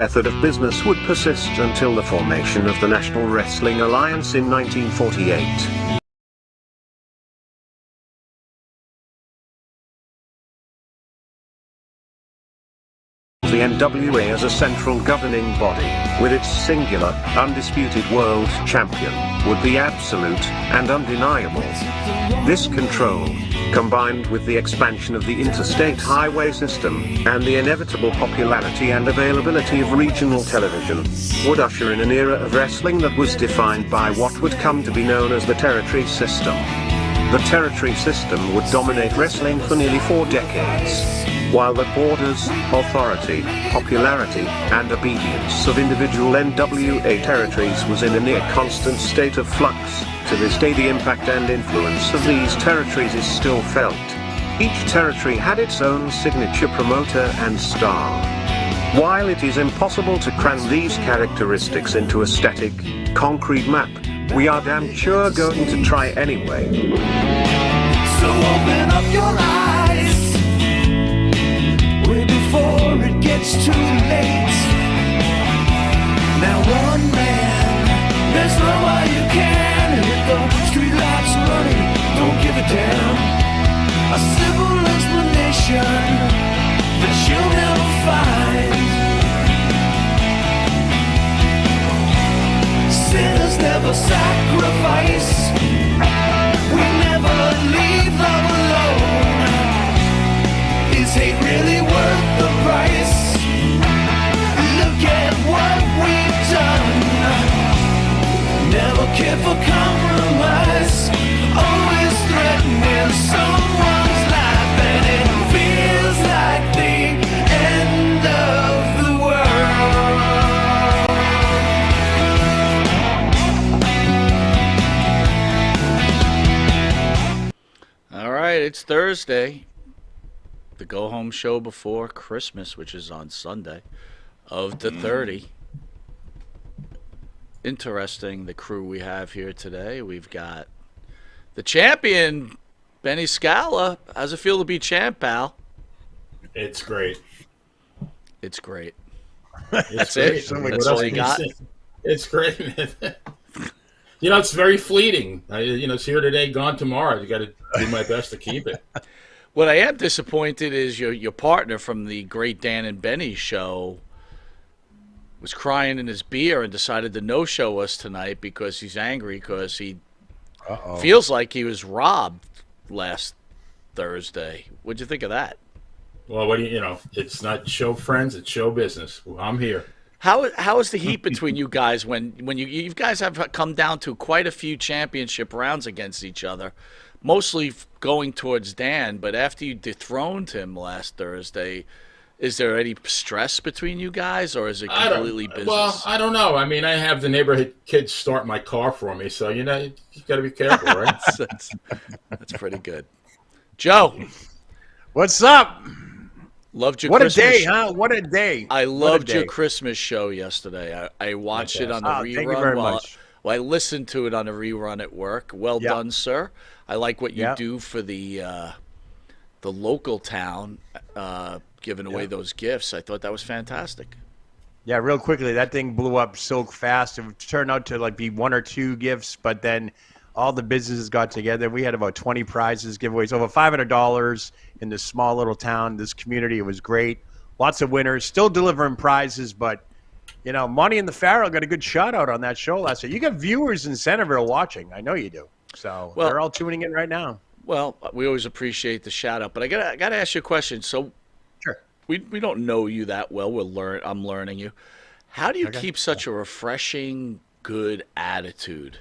method of business would persist until the formation of the National Wrestling Alliance in 1948. The NWA as a central governing body, with its singular, undisputed world champion, would be absolute and undeniable. This control, combined with the expansion of the interstate highway system, and the inevitable popularity and availability of regional television, would usher in an era of wrestling that was defined by what would come to be known as the territory system. The territory system would dominate wrestling for nearly 4 decades. While the borders, authority, popularity, and obedience of individual NWA territories was in a near constant state of flux, to this day the impact and influence of these territories is still felt. Each territory had its own signature promoter and star. While it is impossible to cram these characteristics into a static, concrete map, we are damn sure going to try anyway. So open up your eyes before it gets too late. Now one man, there's no way you can. And if the street lights running, don't give a damn. A simple explanation that you'll never find. Sinners never sacrifice. We never leave love alone. Is hate really worth the price? Look at what we've done. Never care for compromise. Always threatening someone's life, and it feels like the end of the world. All right, it's Thursday. The go-home show before Christmas, which is on Sunday, of the 30. Interesting, the crew we have here today. We've got the champion, Benny Scala. How's it feel to be champ, pal? It's great. It's great. That's it? That's all you got? It's great. It's very fleeting. It's here today, gone tomorrow. You got to do my best to keep it. What I am disappointed is your partner from the Great Dan and Benny show was crying in his beer and decided to no-show us tonight because he's angry because he feels like he was robbed last Thursday. What'd you think of that? Well, it's not show friends, it's show business. I'm here. How is the heat between you guys when you guys have come down to quite a few championship rounds against each other? Mostly going towards Dan, but after you dethroned him last Thursday, is there any stress between you guys, or is it completely business? Well, I don't know. I mean, I have the neighborhood kids start my car for me, so you got to be careful, right? that's pretty good. Joe, what's up? Loved your what Christmas a day, huh? What a day! I loved your Christmas show yesterday. I watched it on the rerun. Thank you very much. Well, I listened to it on a rerun at work. Well done, sir. I like what you do for the local town, giving away those gifts. I thought that was fantastic. Yeah, real quickly, that thing blew up so fast. It turned out to be 1 or 2 gifts, but then all the businesses got together. We had about 20 prizes, giveaways, over $500 in this small little town, this community. It was great. Lots of winners, still delivering prizes, but Monte the Pharaoh got a good shout out on that show last night. You got viewers in Centerville watching. I know you do. So they're all tuning in right now. Well, we always appreciate the shout out, but I gotta ask you a question. So, sure, we don't know you that well. I'm learning you. How do you keep such a refreshing, good attitude?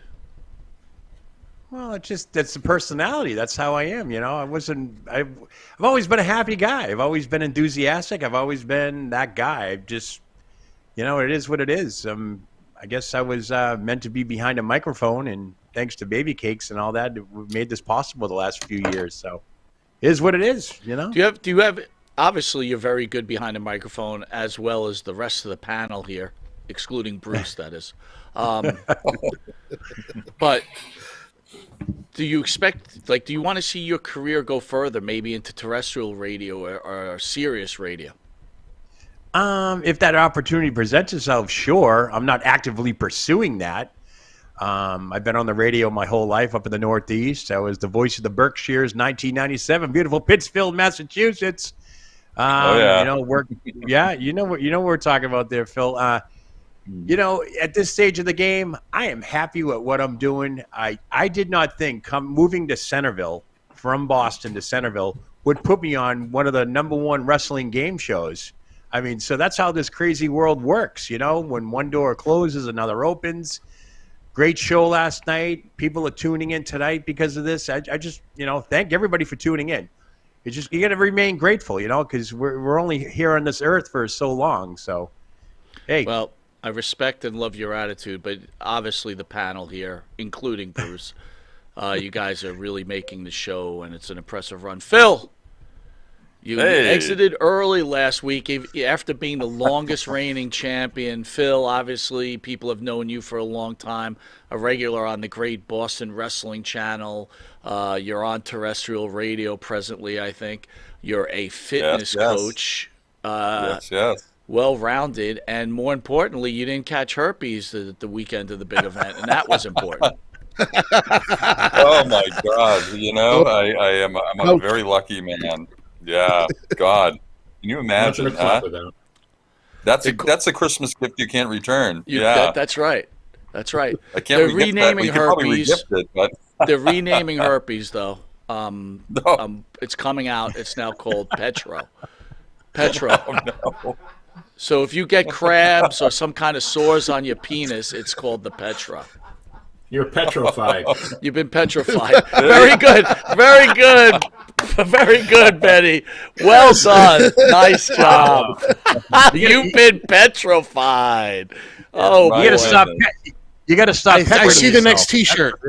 Well, that's the personality. That's how I am. I've always been a happy guy. I've always been enthusiastic. I've always been that guy. It is what it is. I guess I was meant to be behind a microphone, and thanks to baby cakes and all that, we made this possible the last few years. So it is what it is, Do you have obviously you're very good behind a microphone as well as the rest of the panel here, excluding Bruce, that is. But do you expect, do you want to see your career go further, maybe into terrestrial radio or Sirius radio? If that opportunity presents itself, sure. I'm not actively pursuing that. I've been on the radio my whole life up in the Northeast. I was the voice of the Berkshires, 1997, beautiful Pittsfield, Massachusetts. Yeah. You know, you know what we're talking about there, Phil. You know, at this stage of the game, I am happy with what I'm doing. I did not think moving to Centerville from Boston to Centerville would put me on one of the #1 wrestling game shows. I mean, so that's how this crazy world works. You know, when one door closes, another opens. Great show last night. People are tuning in tonight because of this. I just, thank everybody for tuning in. It's just, you got to remain grateful, because we're only here on this earth for so long. So, hey. Well, I respect and love your attitude, but obviously the panel here, including Bruce, you guys are really making the show, and it's an impressive run. Phil, you exited early last week after being the longest reigning champion. Phil, obviously, people have known you for a long time, a regular on the great Boston Wrestling Channel. You're on terrestrial radio presently, I think. You're a fitness coach. Yes. Well-rounded, and more importantly, you didn't catch herpes the weekend of the big event, and that was important. Oh my God! I'm a very lucky man. Yeah, God, can you imagine? That's a Christmas gift you can't return. That's right. That's right. I can't. They're renaming herpes. They're renaming No. herpes, though. It's coming out. It's now called Petro. Oh, no. So if you get crabs or some kind of sores on your penis, it's called the Petra. You're petrified. You've been petrified. Very good. Very good. Very good, Betty. Well done. Nice job. You've been petrified. Oh, you gotta stop. You gotta stop. I see the next T-shirt.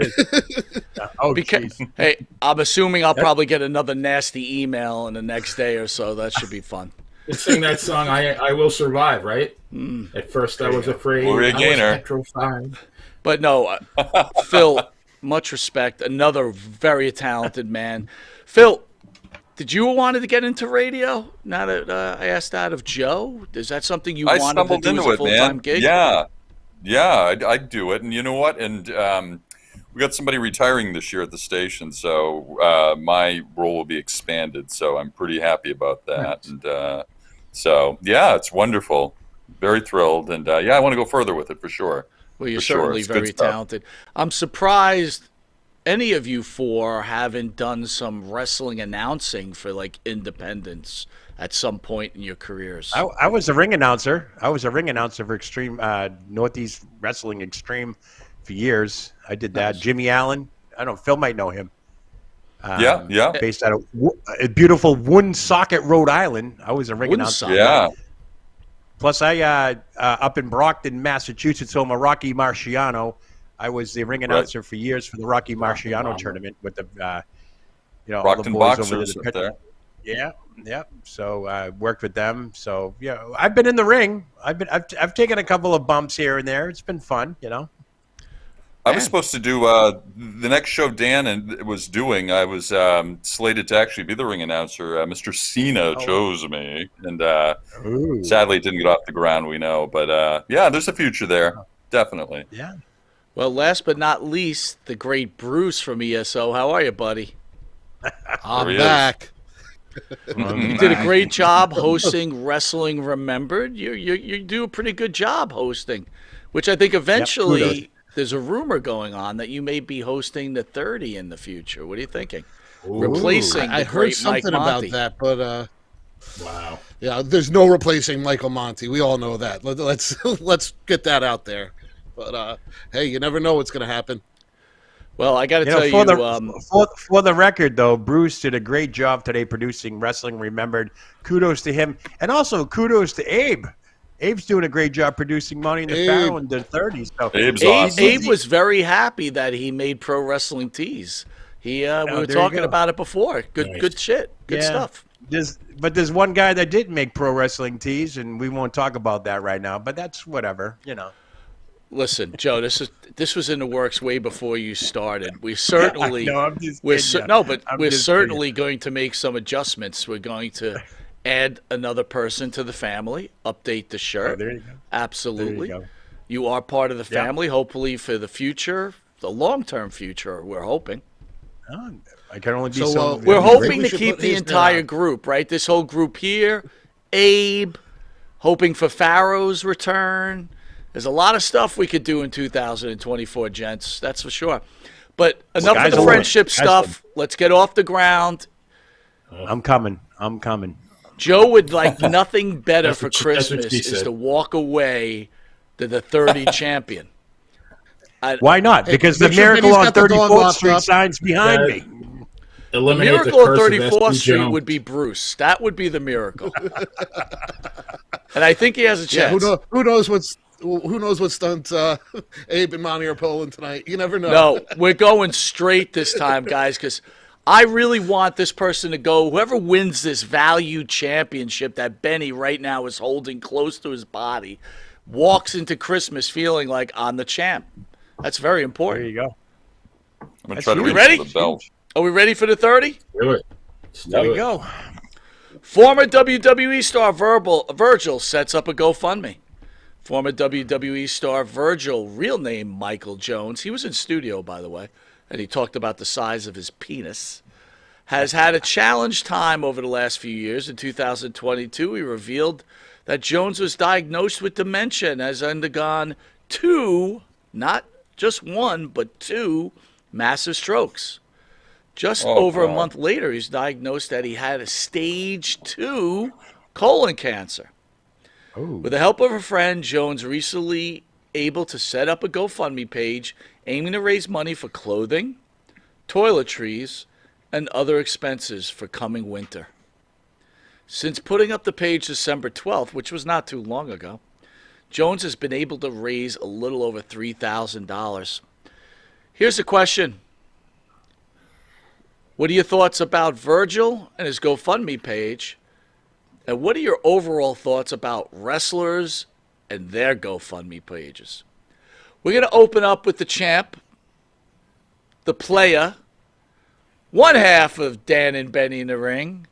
Hey, I'm assuming I'll probably get another nasty email in the next day or so. That should be fun. Sing that song, I Will Survive, right? At first I was afraid. Gloria I was Gaynor. petrified. But no, Phil, much respect. Another very talented man. Phil, did you wanted to get into radio? Now that I asked that of Joe, is that something you wanted to do as a full-time gig? Yeah, I'd do it. And you know what? And we got somebody retiring this year at the station, so my role will be expanded. So I'm pretty happy about that. And so yeah, it's wonderful. Very thrilled, and I want to go further with it for sure. Well, you're For sure. certainly It's good very stuff. talented. I'm surprised any of you four haven't done some wrestling announcing for like independents at some point in your careers. I was a ring announcer. I was a ring announcer for Extreme Northeast Wrestling Extreme for years. I did that. Jimmy Allen. I don't know. Phil might know him. Yeah. Based out of a beautiful Woonsocket, Rhode Island. I was a ring announcer. Woonsocket. Yeah. Plus, I up in Brockton, Massachusetts, home of Rocky Marciano. I was the ring announcer for years for the Rocky Marciano tournament with the, all the Brockton boys Boxers over up there. Yeah. So I worked with them. So yeah, I've been in the ring. I've taken a couple of bumps here and there. It's been fun, I was supposed to do the next show Dan was doing. I was slated to actually be the ring announcer. Mr. Cena chose me, and sadly it didn't get off the ground, we know. But yeah, there's a future there, definitely. Yeah. Well, last but not least, the great Bruce from ESO. How are you, buddy? I'm There he is. back. You did a great job hosting Wrestling Remembered. You do a pretty good job hosting, which I think eventually there's a rumor going on that you may be hosting the 30 in the future. What are you thinking? Replacing I the heard great something Mike Monty. about that, but Wow. yeah, there's no replacing Michael Monty. We all know that. Let's get that out there. But hey, you never know what's going to happen. Well, I got to tell for you, for the record, though, Bruce did a great job today producing Wrestling Remembered. Kudos to him, and also kudos to Abe. Abe's doing a great job producing Monte The Pharaoh in the 30s. So Abe's awesome. Abe was very happy that he made Pro Wrestling Tees. We were there you talking go. about it before. Good shit. Good stuff. There's one guy that didn't make Pro Wrestling Tees, and we won't talk about that right now. But that's whatever, Listen, Joe, this was in the works way before you started. We certainly No, I'm just we're kidding you. we're I'm just certainly going to make some adjustments. We're going to add another person to the family, update the shirt. there you go. Absolutely. There you go. You are part of the Yeah. family, hopefully for the future, the long-term future, we're hoping. I can only be So, so. We're Yeah, hoping we to should keep put the his entire down. group, right? This whole group here, Abe, hoping for Pharaoh's return. There's a lot of stuff we could do in 2024, gents. That's for sure. But enough of Sky's the the limit. friendship Sky's the stuff. Let's get off the ground. I'm coming. I'm coming. Joe would like nothing better That's for what she- that's what Christmas she is said. to walk away to the 30 champion. Why not? Because the make sure Miracle Vinny's on got the dog 34th locked Street up. signs behind Yeah. me. The Eliminate miracle on curse of 34th S.P. Street Jones. would be Bruce. That would be the miracle. And I think he has a Yeah, chance. who knows what stunts Abe and Monty are pulling tonight? You never know. No, we're going straight this time, guys, because I really want this person to go. Whoever wins this value championship that Benny right now is holding close to his body walks into Christmas feeling like I'm the champ. That's very There important. you go. I'm going to That's try to huge. reach Ready? for the belt. Are we ready for the 30? Do it. Let's There do you it. go. Former WWE star Virgil sets up a GoFundMe. Former WWE star Virgil, real name Michael Jones, he was in studio, by the way, and he talked about the size of his penis, has had a challenged time over the last few years. In 2022, he revealed that Jones was diagnosed with dementia and has undergone two, not just one, but two massive strokes. Just Oh, over a God. month later, he's diagnosed that he had a stage 2 colon cancer. With the help of a friend, Jones recently able to set up a GoFundMe page aiming to raise money for clothing, toiletries, and other expenses for coming winter. Since putting up the page December 12th, which was not too long ago, Jones has been able to raise a little over $3,000. Here's the question. What are your thoughts about Virgil and his GoFundMe page? And what are your overall thoughts about wrestlers and their GoFundMe pages? We're going to open up with the champ, the player, one half of Dan and Benny in the Ring,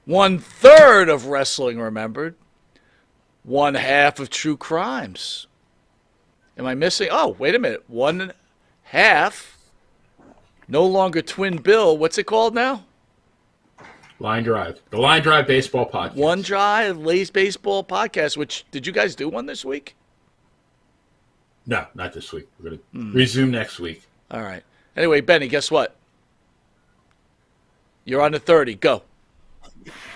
1/3 of Wrestling Remembered, one half of True Crimes. Am I missing? Oh, wait a minute. One half. No longer Twin Bill. What's it called now? Line Drive. The Line Drive Baseball Podcast. One Drive Lays Baseball Podcast, which, did you guys do one this week? No, not this week. We're going to resume next week. All right. Anyway, Benny, guess what? You're on the 30. Go.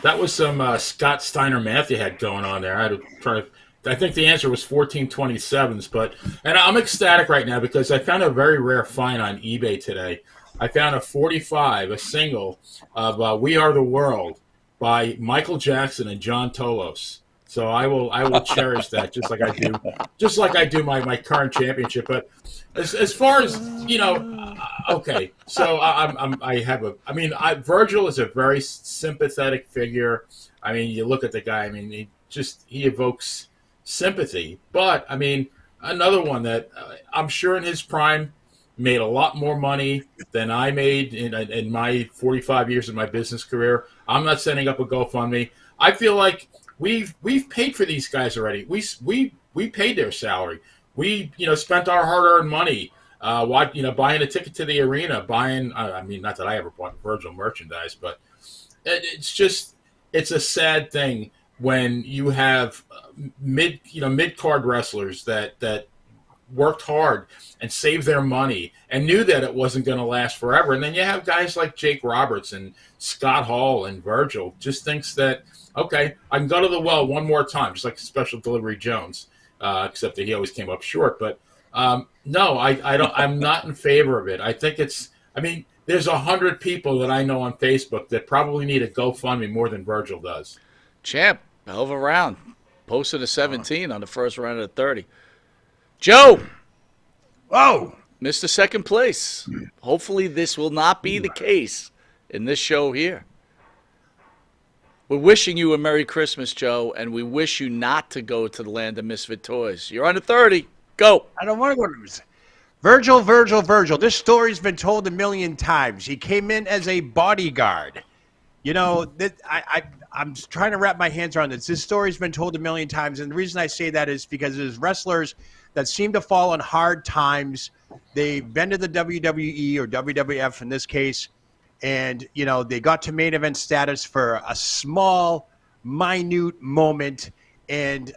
That was some Scott Steiner math you had going on there. I had to try to. I think the answer was 1427s, and I'm ecstatic right now because I found a very rare find on eBay today. I found a 45, a single of "We Are the World" by Michael Jackson and John Tolos. So I will cherish that just like I do my current championship. But as far as okay. So Virgil is a very sympathetic figure. I mean, you look at the guy. I mean, he evokes sympathy. But I mean, another one that I'm sure in his prime made a lot more money than I made in my 45 years of my business career. I'm not setting up a GoFundMe. I feel like we've paid for these guys already. We paid their salary. We spent our hard-earned money. Buying a ticket to the arena, not that I ever bought Virgil merchandise, but it's a sad thing when you have mid-card wrestlers that worked hard and saved their money and knew that it wasn't going to last forever. And then you have guys like Jake Roberts and Scott Hall and Virgil just thinks that, okay, I can go to the well one more time, just like Special Delivery Jones, except that he always came up short. But no, I don't. I'm not in favor of it. I think there's 100 people that I know on Facebook that probably need a GoFundMe more than Virgil does. Champ, hell of a round. Posted a 17 on the first round of the 30. Joe, Whoa! missed the second place. Hopefully this will not be the case in this show here. We're wishing you a Merry Christmas, Joe, and we wish you not to go to the land of misfit toys. You're on the 30. Go. I don't want to go to Virgil. This story's been told a million times. He came in as a bodyguard. You know, I'm trying to wrap my hands around this. This story's been told a million times, and the reason I say that is because there's wrestlers that seem to fall on hard times. They've been to the WWE or WWF in this case, and they got to main event status for a small, minute moment, and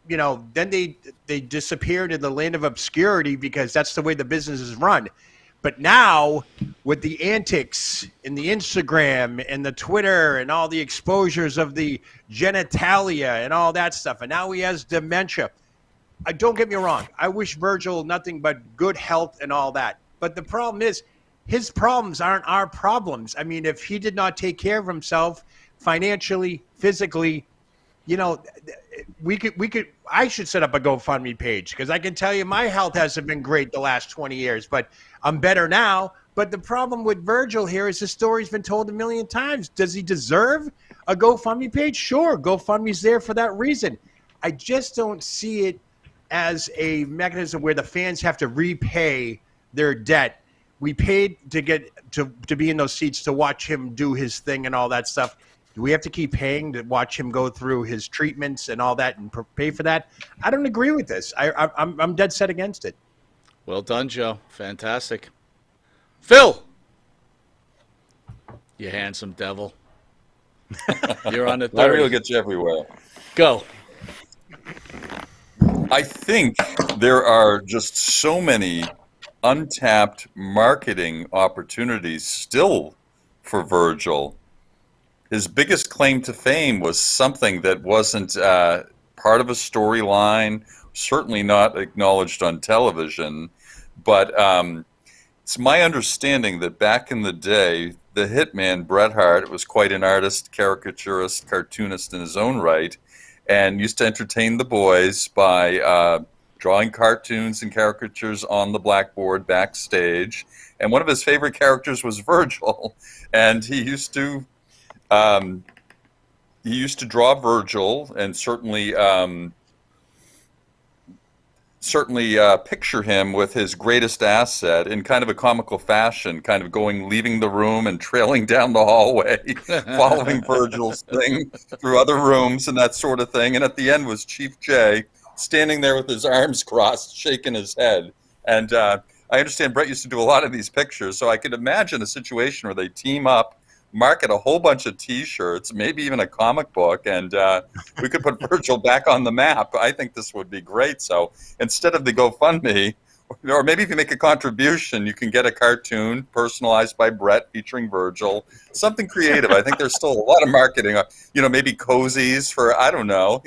then they disappeared in the land of obscurity because that's the way the business is run. But now, with the antics in the Instagram and the Twitter and all the exposures of the genitalia and all that stuff, and now he has dementia. Don't get me wrong. I wish Virgil nothing but good health and all that. But the problem is, his problems aren't our problems. I mean, if he did not take care of himself financially, physically, I should set up a GoFundMe page because I can tell you my health hasn't been great the last 20 years, but I'm better now. But the problem with Virgil here is the story's been told a million times. Does he deserve a GoFundMe page? Sure, GoFundMe's there for that reason. I just don't see it as a mechanism where the fans have to repay their debt. We paid to get to be in those seats to watch him do his thing and all that stuff. Do we have to keep paying to watch him go through his treatments and all that and pay for that? I don't agree with this. I'm dead set against it. Well done, Joe. Fantastic. Phil! You handsome devil. You're on the third. Mario gets you everywhere. Go. I think there are just so many untapped marketing opportunities still for Virgil. His biggest claim to fame was something that wasn't part of a storyline, certainly not acknowledged on television. But it's my understanding that back in the day, the hitman Bret Hart was quite an artist, caricaturist, cartoonist in his own right, and used to entertain the boys by drawing cartoons and caricatures on the blackboard backstage. And one of his favorite characters was Virgil, and he used to draw Virgil and certainly picture him with his greatest asset in kind of a comical fashion, kind of leaving the room and trailing down the hallway, following Virgil's thing through other rooms and that sort of thing. And at the end was Chief Jay standing there with his arms crossed, shaking his head. And I understand Brett used to do a lot of these pictures, so I could imagine a situation where they team up, market a whole bunch of T-shirts, maybe even a comic book, and we could put Virgil back on the map. I think this would be great. So instead of the GoFundMe, or maybe if you make a contribution, you can get a cartoon personalized by Brett featuring Virgil, something creative. I think there's still a lot of marketing. Maybe cozies for, I don't know,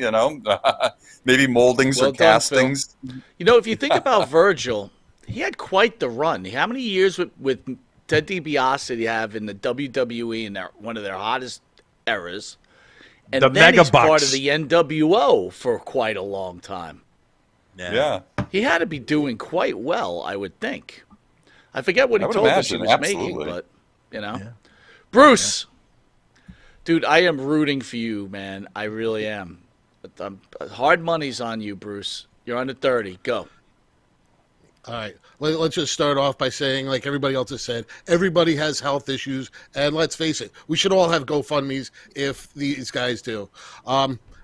maybe moldings Well or done, castings. Phil. If you think about Virgil, he had quite the run. How many years with Ted DiBiase did he have in the WWE in one of their hottest eras? And The then he's Megabucks. part of the NWO for quite a long time. Yeah. He had to be doing quite well, I would think. I forget what I he would told us he imagine, was absolutely. making, but, Bruce, dude, I am rooting for you, man. I really am. Hard money's on you, Bruce. You're under 30. Go. All right. Let's just start off by saying, like everybody else has said, everybody has health issues, and let's face it, we should all have GoFundMes if these guys do.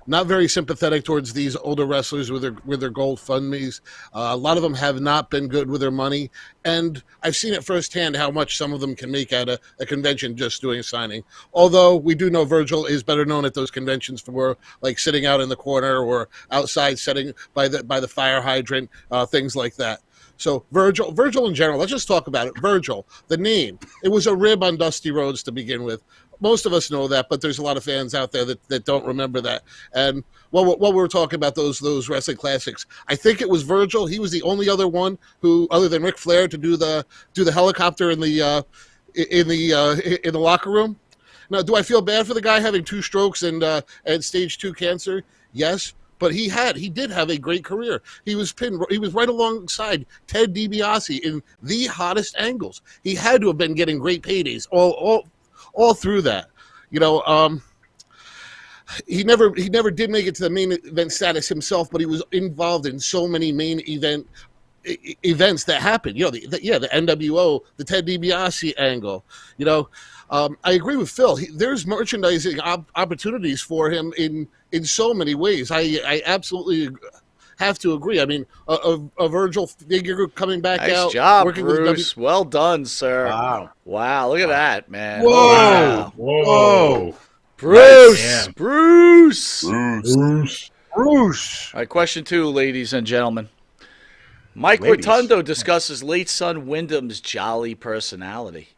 Not very sympathetic towards these older wrestlers with their GoFundMes. A lot of them have not been good with their money, and I've seen it firsthand how much some of them can make at a convention just doing a signing. Although we do know Virgil is better known at those conventions for like sitting out in the corner or outside sitting by the fire hydrant, things like that. So Virgil in general, let's just talk about it. Virgil, the name, it was a rib on Dusty Rhodes to begin with. Most of us know that, but there's a lot of fans out there that don't remember that. And while we were talking about those wrestling classics, I think it was Virgil. He was the only other one who, other than Ric Flair, to do the helicopter in the locker room. Now, do I feel bad for the guy having 2 strokes and stage 2 cancer? Yes. But he did have a great career. He was right alongside Ted DiBiase in the hottest angles. He had to have been getting great paydays all through that. He never did make it to the main event status himself, but he was involved in so many main event events that happen. You know, the NWO, the Ted DiBiase angle. You know, I agree with Phil. There's merchandising opportunities for him in so many ways. I absolutely have to agree. I mean, a Virgil figure coming back Nice out, job, working Bruce. Well done, sir. Wow. Wow, look at that, man. Whoa. Wow. Whoa. Bruce. Nice. Bruce. Bruce. Bruce. All right, question 2, ladies and gentlemen. Mike Ladies. Rotundo discusses late son Wyndham's jolly personality.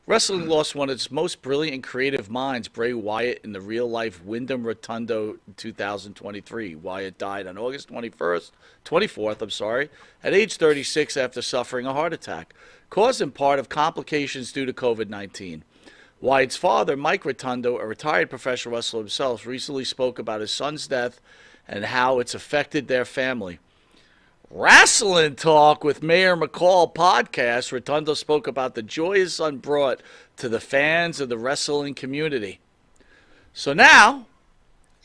Wrestling lost one of its most brilliant and creative minds, Bray Wyatt, in the real-life Wyndham Rotundo in 2023. Wyatt died on August 24th, at age 36 after suffering a heart attack, caused in part of complications due to COVID-19. Wyatt's father, Mike Rotundo, a retired professional wrestler himself, recently spoke about his son's death and how it's affected their family. Wrestling Talk with Mayor McCall podcast, Rotundo spoke about the joy his son brought to the fans of the wrestling community. So now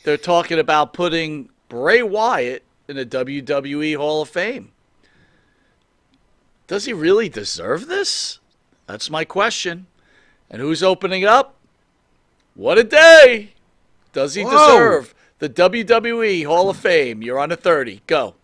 they're talking about putting Bray Wyatt in the WWE Hall of Fame. Does he really deserve this? That's my question. And who's opening up? What a day! Does he deserve the WWE Hall of Fame? You're on a 30. Go.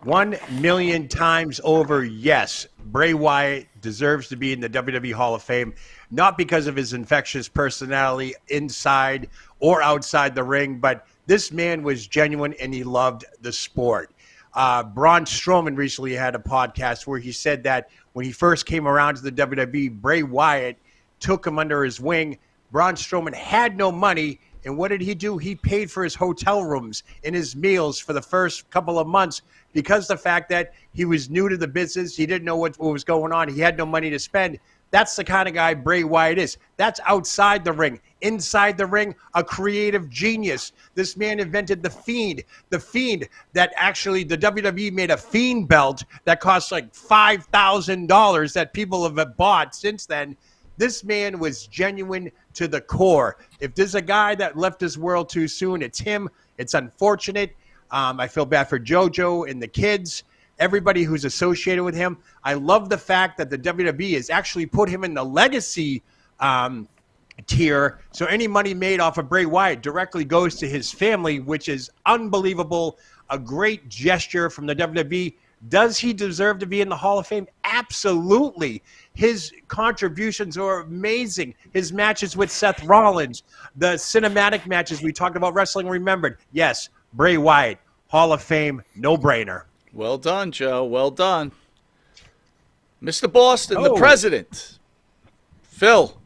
1 million times over, yes. Bray Wyatt deserves to be in the WWE Hall of Fame, not because of his infectious personality inside or outside the ring, but this man was genuine and he loved the sport. Braun Strowman recently had a podcast where he said that when he first came around to the WWE, Bray Wyatt took him under his wing. Braun Strowman had no money, and what did he do? He paid for his hotel rooms and his meals for the first couple of months because the fact that he was new to the business, he didn't know what was going on, he had no money to spend. That's the kind of guy Bray Wyatt is. That's outside the ring. Inside the ring, a creative genius. This man invented the Fiend. The Fiend that actually the WWE made a Fiend belt that cost like $5,000 that people have bought since then. This man was genuine to the core. If there's a guy that left this world too soon, it's him. It's unfortunate. I feel bad for JoJo and the kids, everybody who's associated with him. I love the fact that the WWE has actually put him in the legacy tier. So any money made off of Bray Wyatt directly goes to his family, which is unbelievable. A great gesture from the WWE. Does he deserve to be in the Hall of Fame? Absolutely. His contributions are amazing. His matches with Seth Rollins, the cinematic matches we talked about, Wrestling Remembered. Yes, Bray Wyatt, Hall of Fame, no brainer. Well done, Joe. Well done. Mr. Boston, the president. Phil,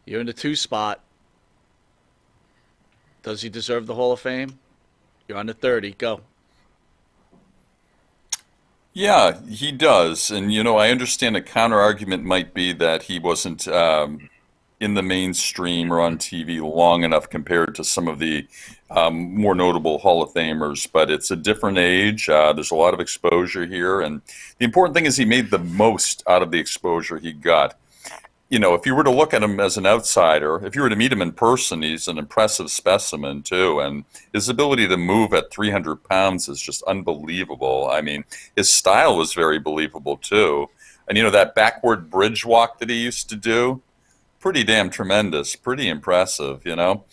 you're in the 2 spot. Does he deserve the Hall of Fame? You're on the 30. Go. Yeah, he does. And, you know, I understand a counter argument might be that he wasn't in the mainstream or on TV long enough compared to some of the more notable Hall of Famers. But it's a different age. There's a lot of exposure here. And the important thing is he made the most out of the exposure he got. You know, if you were to look at him as an outsider, if you were to meet him in person, he's an impressive specimen, too. And his ability to move at 300 pounds is just unbelievable. I mean, his style was very believable, too. And, you know, that backward bridge walk that he used to do, pretty damn tremendous, pretty impressive, you know.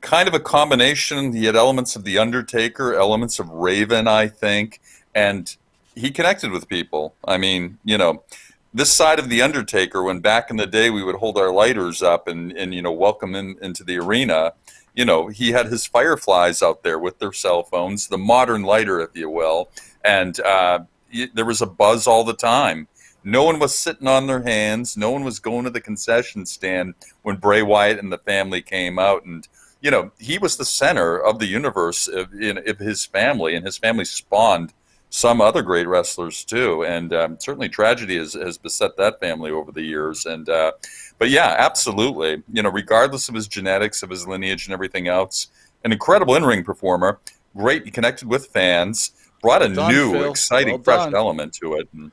Kind of a combination. He had elements of The Undertaker, elements of Raven, I think. And he connected with people. I mean, you know, this side of The Undertaker, when back in the day we would hold our lighters up and you know, welcome him into the arena, you know, he had his fireflies out there with their cell phones, the modern lighter, if you will, and there was a buzz all the time. No one was sitting on their hands. No one was going to the concession stand when Bray Wyatt and the family came out. And, you know, he was the center of the universe of his family, and his family spawned some other great wrestlers too, and certainly tragedy has beset that family over the years. And but yeah, absolutely. You know, regardless of his genetics, of his lineage, and everything else, an incredible in-ring performer. Great, he connected with fans, brought a new, Phil. exciting, fresh element to it. And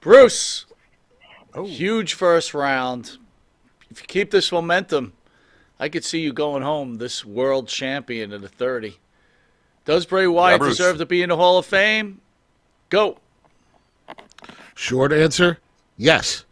Bruce, huge first round. If you keep this momentum, I could see you going home this world champion in the 30. Does Bray Wyatt deserve to be in the Hall of Fame? Go. Short answer, yes.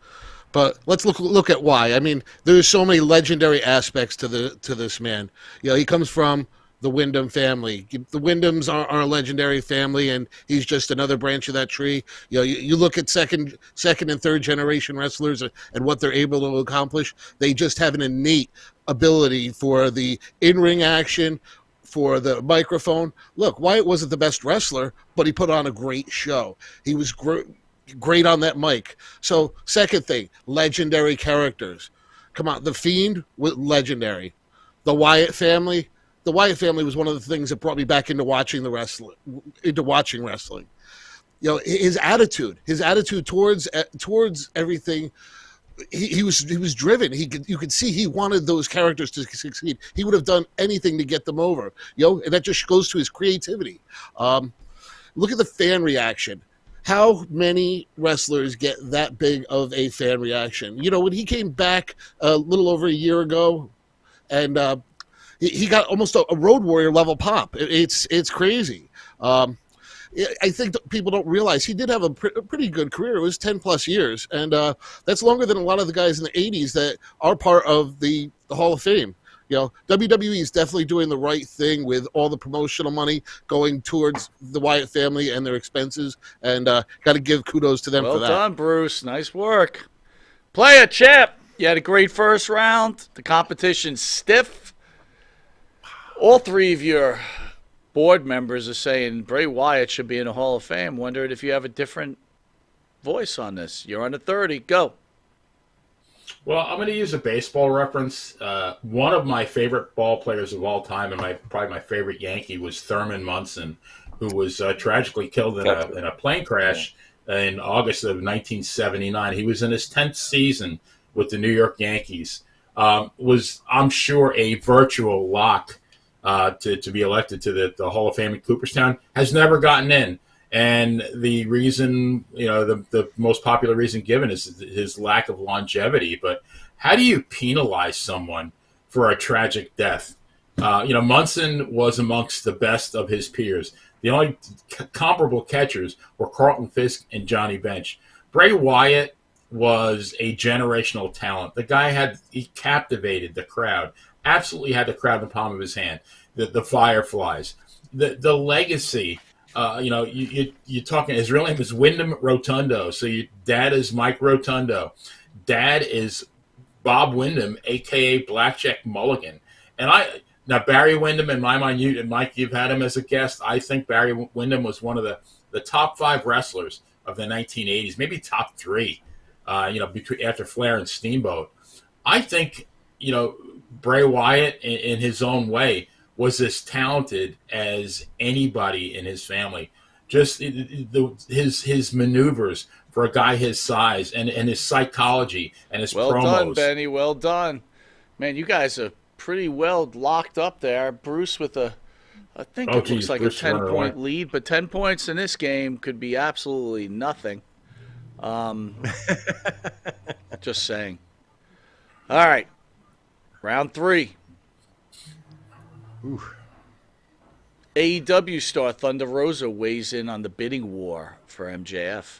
But let's look at why. I mean, there's so many legendary aspects to this man. You know, he comes from the Wyndham family. The Wyndhams are a legendary family, and he's just another branch of that tree. You know, you look at second and third generation wrestlers and what they're able to accomplish. They just have an innate ability for the in-ring action, for the microphone. Look, Wyatt wasn't the best wrestler, but he put on a great show. He was great on that mic. So, second thing, legendary characters. Come on, The Fiend was legendary. The Wyatt family was one of the things that brought me back into watching wrestling. You know, his attitude towards everything. He was driven. You could see he wanted those characters to succeed. He would have done anything to get them over. You know, and that just goes to his creativity. Look at the fan reaction. How many wrestlers get that big of a fan reaction? You know, when he came back a little over a year ago, and he got almost a Road Warrior level pop. It's crazy. I think that people don't realize he did have a pretty good career. It was 10 plus years, and that's longer than a lot of the guys in the 80s that are part of the Hall of Fame. You know, WWE is definitely doing the right thing with all the promotional money going towards the Wyatt family and their expenses, and got to give kudos to them for that. Well done, Bruce. Nice work. Player Chip, you had a great first round. The competition's stiff. All three of your board members are saying Bray Wyatt should be in the Hall of Fame. Wondering if you have a different voice on this. You're on the 30. Go. Well, I'm going to use a baseball reference. One of my favorite ball players of all time, and probably my favorite Yankee, was Thurman Munson, who was tragically killed in a plane crash in August of 1979. He was in his 10th season with the New York Yankees. Was, I'm sure, a virtual lock to be elected to the Hall of Fame in Cooperstown. Has never gotten in. And the reason, you know, the most popular reason given is his lack of longevity. But how do you penalize someone for a tragic death? You know, Munson was amongst the best of his peers. The only comparable catchers were Carlton Fisk and Johnny Bench. Bray Wyatt was a generational talent. The guy he captivated the crowd. Absolutely had the crowd in the palm of his hand. The Fireflies, the legacy. You know, you're talking. His real name is Wyndham Rotundo. So your dad is Mike Rotundo. Dad is Bob Wyndham, aka Blackjack Mulligan. And now Barry Windham, in my mind, and Mike, you've had him as a guest. I think Barry Windham was one of the top 5 wrestlers of the 1980s, maybe top 3. You know, after Flair and Steamboat. I think, you know, Bray Wyatt, in his own way, was as talented as anybody in his family. Just his maneuvers for a guy his size, and his psychology and his promos. Well done, Benny. Well done. Man, you guys are pretty well locked up there. Bruce with I think it looks like Bruce a 10-point lead, but 10 points in this game could be absolutely nothing. Just saying. All right. Round 3. Ooh. AEW star Thunder Rosa weighs in on the bidding war for MJF.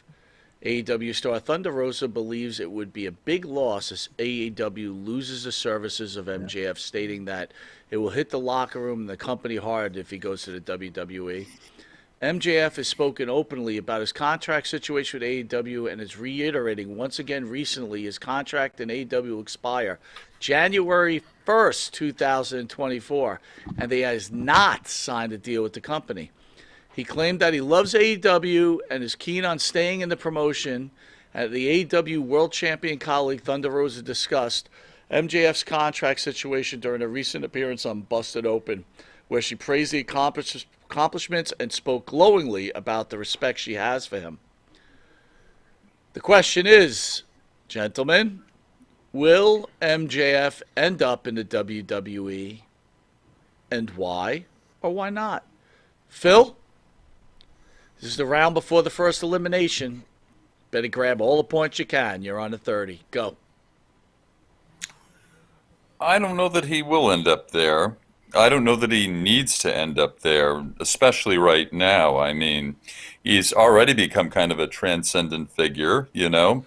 AEW star Thunder Rosa believes it would be a big loss as AEW loses the services of MJF, stating that it will hit the locker room and the company hard if he goes to the WWE. MJF has spoken openly about his contract situation with AEW and is reiterating once again recently his contract in AEW will expire January 1st, 2024, and he has not signed a deal with the company. He claimed that he loves AEW and is keen on staying in the promotion. The AEW World Champion colleague Thunder Rosa discussed MJF's contract situation during a recent appearance on Busted Open, where she praised the accomplishments and spoke glowingly about the respect she has for him. The question is, gentlemen, will MJF end up in the WWE, and why or why not? Phil, this is the round before the first elimination. Better grab all the points you can. You're on the 30. Go. I don't know that he will end up there. I don't know that he needs to end up there, especially right now. I mean, he's already become kind of a transcendent figure, you know.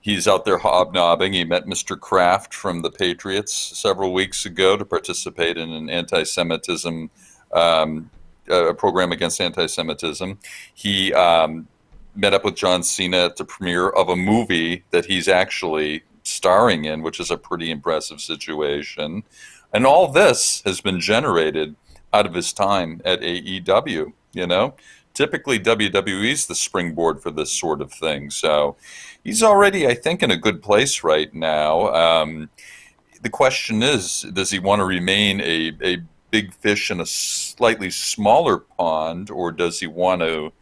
He's out there hobnobbing. He met Mr. Kraft from the Patriots several weeks ago to participate in an anti-Semitism a program against anti-Semitism. He met up with John Cena at the premiere of a movie that he's actually starring in, which is a pretty impressive situation. And all this has been generated out of his time at AEW, you know? Typically, WWE's the springboard for this sort of thing. So he's already, I think, in a good place right now. The question is, does he want to remain a big fish in a slightly smaller pond, or does he want to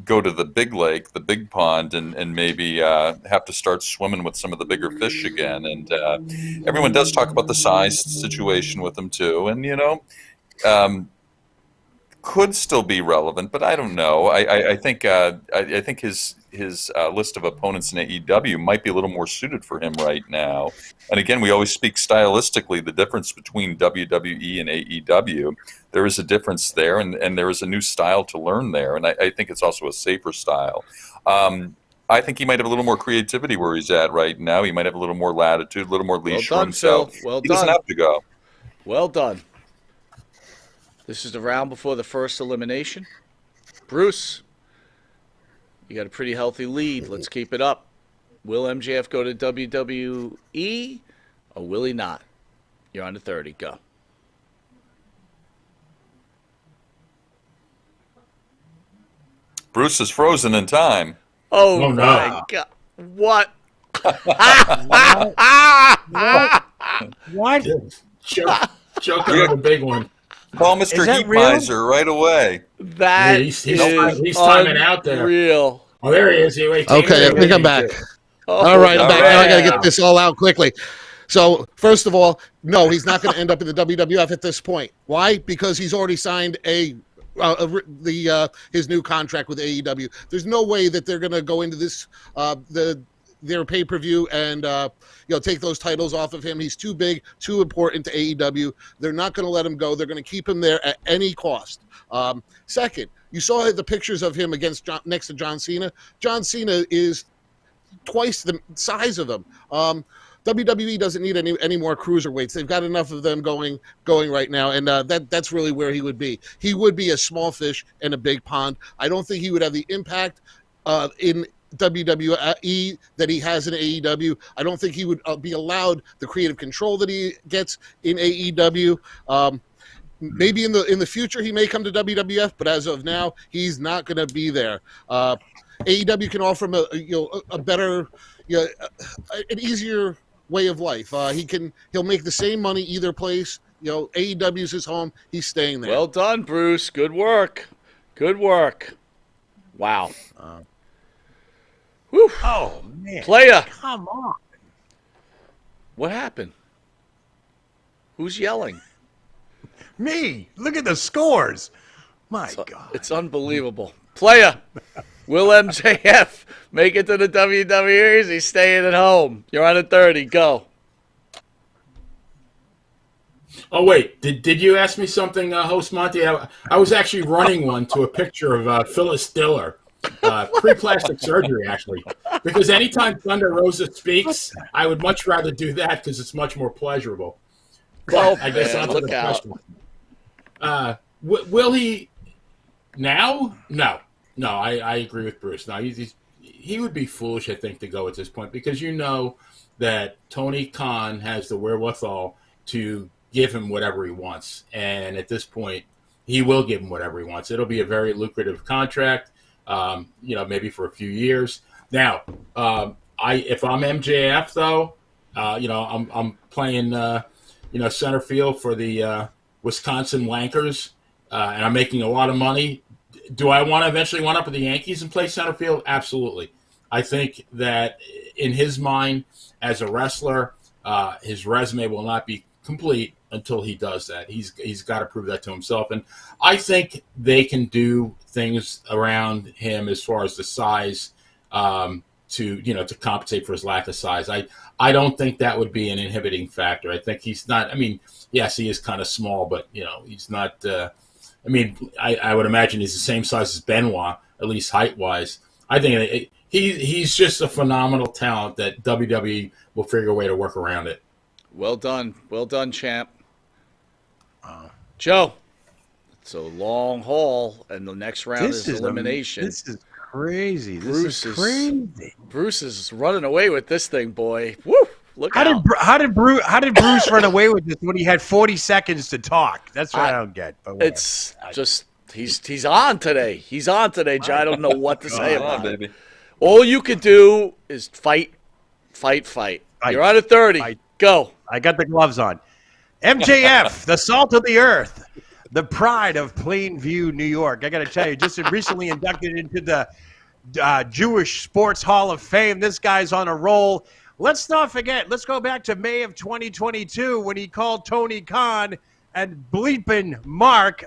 go to the big lake, the big pond, and maybe have to start swimming with some of the bigger fish again? And everyone does talk about the size situation with him too, and um, could still be relevant, but I don't know. I think I think his list of opponents in AEW might be a little more suited for him right now. And again, we always speak stylistically the difference between WWE and AEW. There is a difference there, and there is a new style to learn there, and I think it's also a safer style. I think he might have a little more creativity where he's at right now. He might have a little more latitude, a little more leash Well for done, himself. Phil. Well he doesn't done. have to go. Well done. This is the round before the first elimination. Bruce, you got a pretty healthy lead. Let's keep it up. Will MJF go to WWE or will he not? You're on to 30. Go. Bruce is frozen in time. Oh, Oh, no. my God. What? What? Choke on the big one. Call Mr. Is that Heat real? Miser right away. That Yeah, he's is timing out there. unreal. Oh, there he is. Okay, I think I'm back. Oh, All right, I'm all back. Now I got to right. get this all out quickly. So, first of all, no, he's not going to end up in the WWF at this point. Why? Because he's already signed his new contract with AEW. There's no way that they're going to go into this their pay-per-view and take those titles off of him. He's too big, too important to AEW. They're not going to let him go. They're going to keep him there at any cost. Second, you saw the pictures of him next to John Cena. John Cena is twice the size of him. WWE doesn't need any more cruiserweights. They've got enough of them going right now, and that's really where he would be. He would be a small fish in a big pond. I don't think he would have the impact in WWE that he has in AEW. I don't think he would be allowed the creative control that he gets in AEW. Maybe in the future he may come to WWF, but as of now, he's not going to be there. AEW can offer him a better, an easier way of life. He'll make the same money either place. AEW's his home. He's staying there. Well done, Bruce. Good work. Good work. Wow. Whew. Oh man! Player. Come on. What happened? Who's yelling? Me. Look at the scores. My It's, God. it's unbelievable. Player. Will MJF make it to the WWE or is he staying at home? You're on a 30. Go. Oh, wait. Did you ask me something, host Monty? I was actually running one to a picture of Phyllis Diller. Pre-plastic surgery, actually. Because anytime Thunder Rosa speaks, I would much rather do that because it's much more pleasurable. But Oh, I guess man, onto look the out. question. Will he now? No. I agree with Bruce. No, he would be foolish, I think, to go at this point because you know that Tony Khan has the wherewithal to give him whatever he wants. And at this point, he will give him whatever he wants. It'll be a very lucrative contract. Maybe for a few years. Now, if I'm MJF though, I'm playing, center field for the Wisconsin Wankers, and I'm making a lot of money. Do I want to eventually wind up with the Yankees and play center field? Absolutely. I think that in his mind, as a wrestler, his resume will not be complete until he does that. He's got to prove that to himself. And I think they can do things around him as far as the size to compensate for his lack of size. I don't think that would be an inhibiting factor. I think he's not. I mean, yes, he is kind of small, but he's not. I would imagine he's the same size as Benoit, at least height wise. I think he's just a phenomenal talent that WWE will figure a way to work around it. Well done, champ. Joe, it's a long haul, and the next round is elimination. This is crazy. Bruce is crazy. Bruce is running away with this thing, boy. Woo! Look how out. Did Bruce run away with this when he had 40 seconds to talk? That's what I don't get. But it's just he's on today. He's on today, Joe. I don't know what to say about it. Baby. All you could do is fight. You're on a 30. Fight. Go. I got the gloves on. MJF, the salt of the earth, the pride of Plainview, New York. I got to tell you, just recently inducted into the Jewish Sports Hall of Fame. This guy's on a roll. Let's not forget, let's go back to May of 2022 when he called Tony Khan and bleeping Mark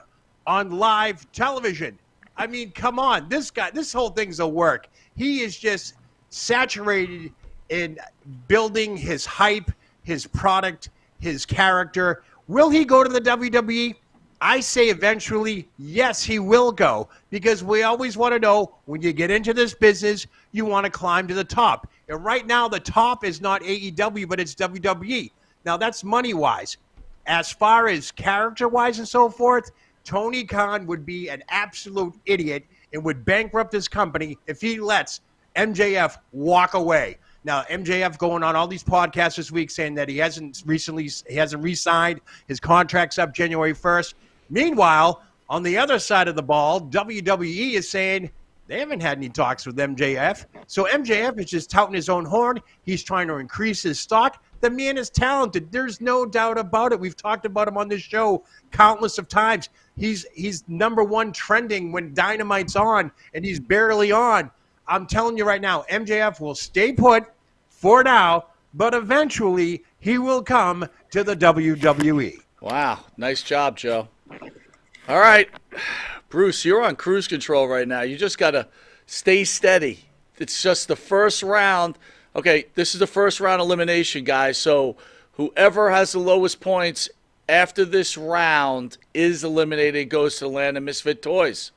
on live television. I mean, come on. This guy, this whole thing's a work. He is just saturated in building his hype, his product, his character. Will he go to the WWE? I say eventually, yes, he will go, because we always want to know, when you get into this business, you want to climb to the top. And right now, the top is not AEW, but it's WWE. Now, that's money-wise. As far as character-wise and so forth, Tony Khan would be an absolute idiot and would bankrupt his company if he lets MJF walk away. Now, MJF going on all these podcasts this week saying that he hasn't re-signed. His contract's up January 1st. Meanwhile, on the other side of the ball, WWE is saying they haven't had any talks with MJF. So MJF is just touting his own horn. He's trying to increase his stock. The man is talented. There's no doubt about it. We've talked about him on this show countless of times. He's number one trending when Dynamite's on, and he's barely on. I'm telling you right now, MJF will stay put for now, but eventually he will come to the WWE. Wow. Nice job, Joe. All right. Bruce, you're on cruise control right now. You just got to stay steady. It's just the first round. Okay, this is the first round elimination, guys. So whoever has the lowest points after this round is eliminated, goes to the land of misfit toys.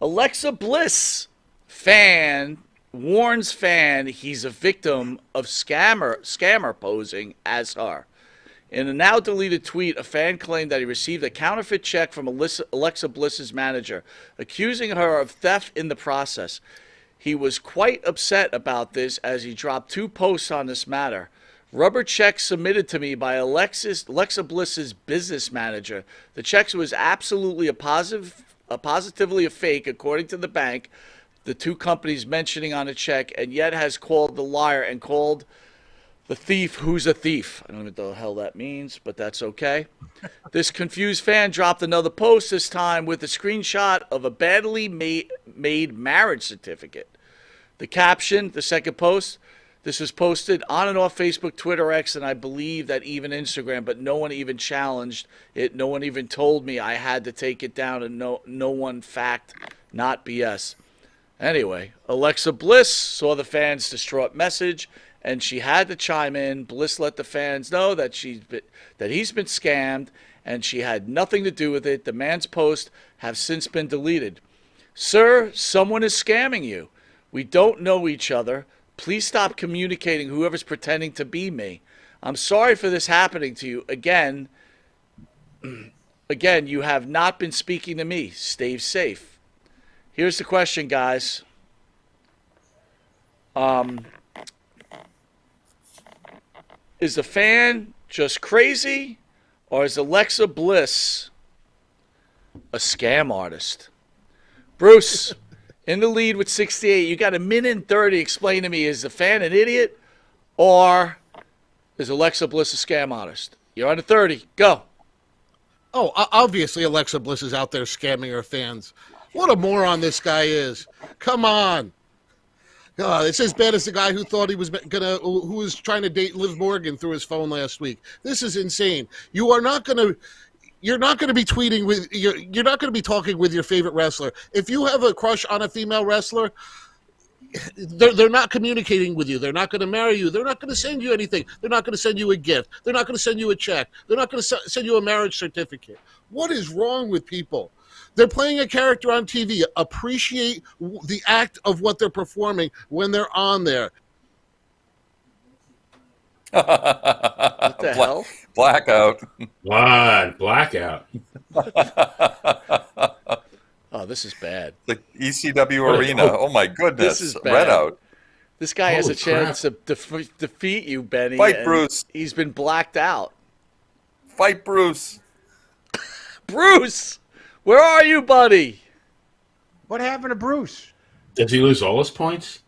Alexa Bliss, fan, warns fan he's a victim of scammer posing as her. In a now deleted tweet, a fan claimed that he received a counterfeit check from Alexa Bliss's manager, accusing her of theft in the process. He was quite upset about this as he dropped 2 posts on this matter. Rubber checks submitted to me by Alexa Bliss's business manager. The checks was absolutely positively a fake, according to the bank. The 2 companies mentioning on a check, and yet has called the liar and called the thief who's a thief. I don't know what the hell that means, but that's okay. This confused fan dropped another post, this time with a screenshot of a badly made marriage certificate. The caption, the second post, this was posted on and off Facebook, Twitter, X, and I believe that even Instagram, but no one even challenged it. No one even told me I had to take it down, and no one fact, not BS. Anyway, Alexa Bliss saw the fan's distraught message, and she had to chime in. Bliss let the fans know that he's been scammed, and she had nothing to do with it. The man's posts have since been deleted. Sir, someone is scamming you. We don't know each other. Please stop communicating whoever's pretending to be me. I'm sorry for this happening to you. Again, you have not been speaking to me. Stay safe. Here's the question, guys. Is the fan just crazy, or is Alexa Bliss a scam artist? Bruce, in the lead with 68. You got a minute and 30. Explain to me, is the fan an idiot, or is Alexa Bliss a scam artist? You're on the 30. Go. Oh, obviously Alexa Bliss is out there scamming her fans. What a moron this guy is. Come on. It's as bad as the guy who thought he was who was trying to date Liv Morgan through his phone last week. This is insane. You're not going to be tweeting with you're not going to be talking with your favorite wrestler. If you have a crush on a female wrestler, they're not communicating with you. They're not going to marry you. They're not going to send you anything. They're not going to send you a gift. They're not going to send you a check. They're not going to send you a marriage certificate. What is wrong with people? They're playing a character on TV. Appreciate the act of what they're performing when they're on there. What the hell? Blackout. What? Blackout. Oh, this is bad. The ECW arena. Oh my goodness. This is bad. Red out. This guy has a Holy chance to defeat you, Benny. Fight, and Bruce. He's been blacked out. Fight Bruce. Bruce, where are you, buddy? What happened to Bruce? Did he lose all his points?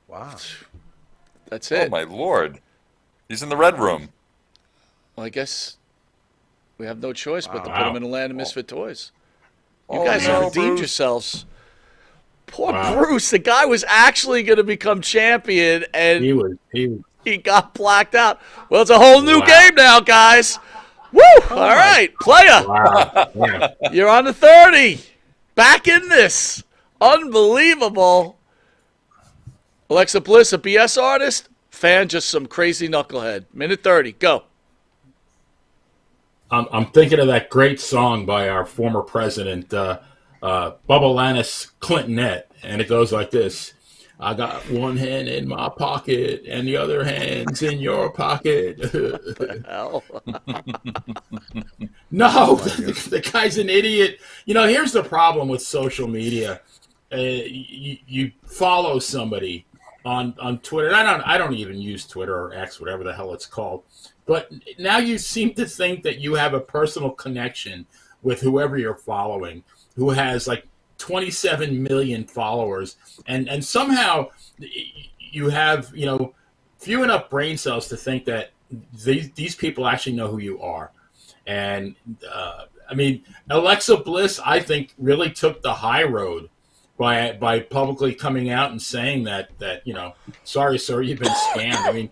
Wow. That's Oh it. my lord. He's in the red room. Well, I guess we have no choice but to put Wow. him in the land of misfit toys. You Oh, guys no, have redeemed Bruce. yourselves. Poor Wow. Bruce. The guy was actually going to become champion, and He was. he got blacked out. Well, it's a whole new Wow. game now, guys. Woo! All right, player. Wow. Yeah. You're on the 30. Back in this. Unbelievable. Alexa Bliss, a BS artist. Fan, just some crazy knucklehead. Minute 30. Go. I'm thinking of that great song by our former president, Bubba Lannis Clintonette, and it goes like this. I got one hand in my pocket and the other hand's in your pocket. Hell. No, the guy's an idiot. You know, here's the problem with social media. You follow somebody on Twitter. And I don't even use Twitter or X, whatever the hell it's called. But now you seem to think that you have a personal connection with whoever you're following, who has like 27 million followers, and somehow you have, you know, few enough brain cells to think that these people actually know who you are. And I mean, Alexa Bliss, I think, really took the high road by publicly coming out and saying that you know, sorry, sir, you've been scammed. I mean,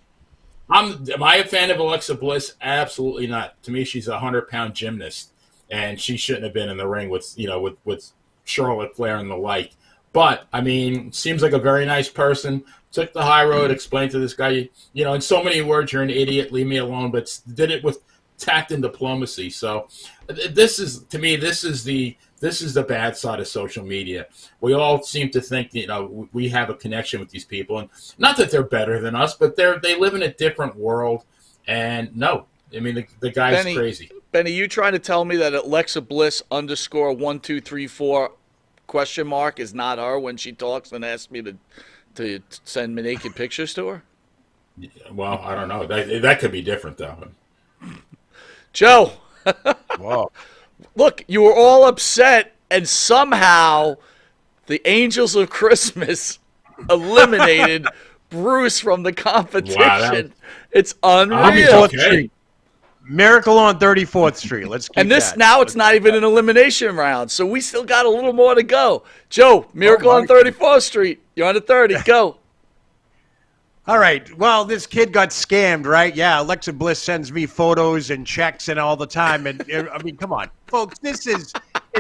am I a fan of Alexa Bliss? Absolutely not. To me, she's a 100-pound gymnast, and she shouldn't have been in the ring with, you know, with Charlotte Flair and the like. But I mean, seems like a very nice person. Took the high road, explained to this guy, you know, in so many words, you're an idiot, leave me alone. But did it with tact and diplomacy. So this is, to me, this is the bad side of social media. We all seem to think, you know, we have a connection with these people, and not that they're better than us, but they live in a different world. And no, I mean, the guy's crazy. Benny, you trying to tell me that Alexa Bliss _1234 question mark is not her when she talks and asks me to send me naked pictures to her? Well, I don't know. That could be different, though. Joe, Whoa. look, you were all upset, and somehow the Angels of Christmas eliminated Bruce from the competition. Wow, it's unreal. 34th Street. Miracle on 34th Street. Let's keep And this that. now it's not even an elimination round, so we still got a little more to go. Joe, Miracle on 34th Street. You're on the 30. Go. All right. Well, this kid got scammed, right? Yeah, Alexa Bliss sends me photos and checks and all the time. And I mean, come on, folks. It's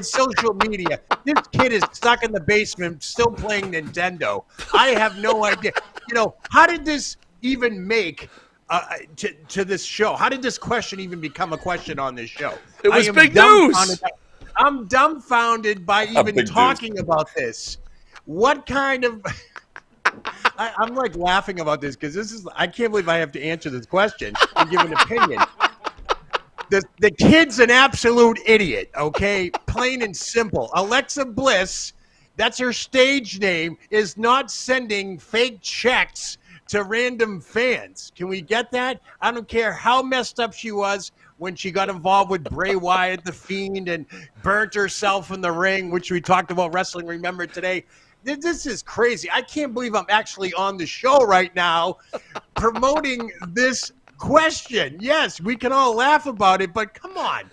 social media. This kid is stuck in the basement still playing Nintendo. I have no idea. You know, how did this even make to this show? How did this question even become a question on this show? It was I am big news. I'm dumbfounded by even big talking about this. What kind of... I'm like laughing about this because I can't believe I have to answer this question and give an opinion. The kid's an absolute idiot, okay? Plain and simple. Alexa Bliss, that's her stage name, is not sending fake checks to random fans. Can we get that? I don't care how messed up she was when she got involved with Bray Wyatt, the Fiend, and burnt herself in the ring, which we talked about Wrestling Remember today. This is crazy. I can't believe I'm actually on the show right now promoting this question. Yes, we can all laugh about it, but come on.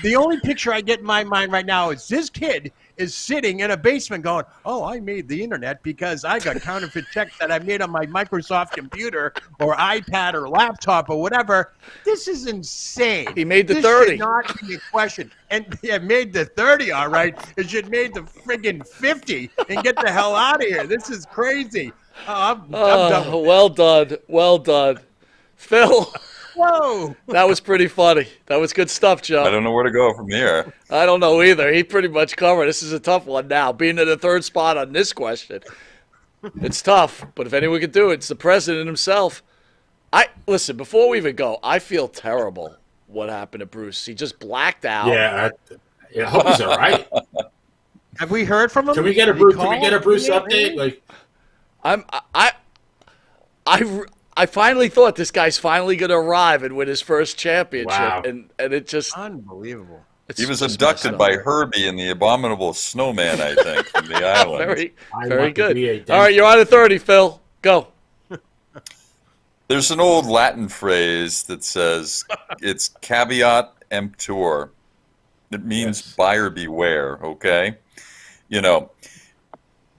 The only picture I get in my mind right now is this kid is sitting in a basement going, "Oh, I made the internet because I got counterfeit checks that I made on my Microsoft computer or iPad or laptop or whatever." This is insane. He made the this 30. should not be a question. And yeah, made the 30, all right. It should made the friggin' 50 and get the hell out of here. This is crazy. I'm done with Well done. Well done. Phil, Whoa. that was pretty funny. That was good stuff, Joe. I don't know where to go from here. I don't know either. He pretty much covered. This is a tough one now. Being in the third spot on this question, it's tough. But if anyone could do it, it's the president himself. Listen, before we even go, I feel terrible what happened to Bruce. He just blacked out. Yeah, I hope he's all right. Have we heard from him? Can we get a Did he Bruce? Can we call? get a Bruce Yeah, update? Like, I finally thought this guy's finally going to arrive and win his first championship, Wow. and it just Unbelievable. it's He was just abducted messed by up. Herbie and the abominable snowman, I think, from the island. Very, I very want to be a good. All right, you're on to 30, Phil. Go. There's an old Latin phrase that says it's caveat emptor. It means Yes. buyer beware, okay? You know,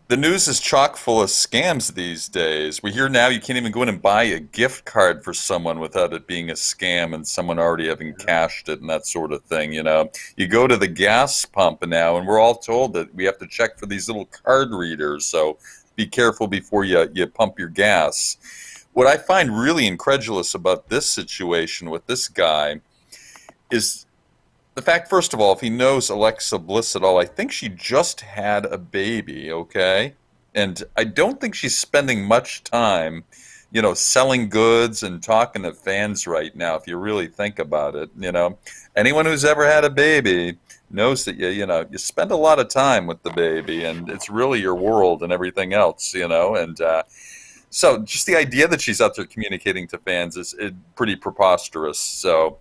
the news is chock full of scams these days. We hear now you can't even go in and buy a gift card for someone without it being a scam and someone already having cashed it and that sort of thing, you know. You go to the gas pump now and we're all told that we have to check for these little card readers, so be careful before you pump your gas. What I find really incredulous about this situation with this guy is the fact, first of all, if he knows Alexa Bliss at all, I think she just had a baby, okay? And I don't think she's spending much time, you know, selling goods and talking to fans right now, if you really think about it, you know. Anyone who's ever had a baby knows that, you spend a lot of time with the baby, and it's really your world and everything else, you know, and so just the idea that she's out there communicating to fans is pretty preposterous. So,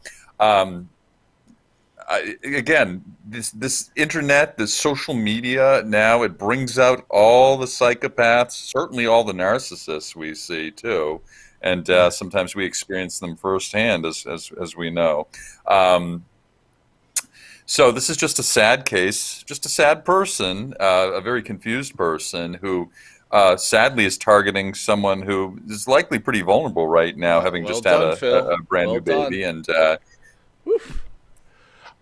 again, this internet, this social media now, it brings out all the psychopaths, certainly all the narcissists we see too, and sometimes we experience them firsthand, as we know. So this is just a sad case, just a sad person, a very confused person who sadly is targeting someone who is likely pretty vulnerable right now, having Well just done, had Phil. a brand Well new baby. done.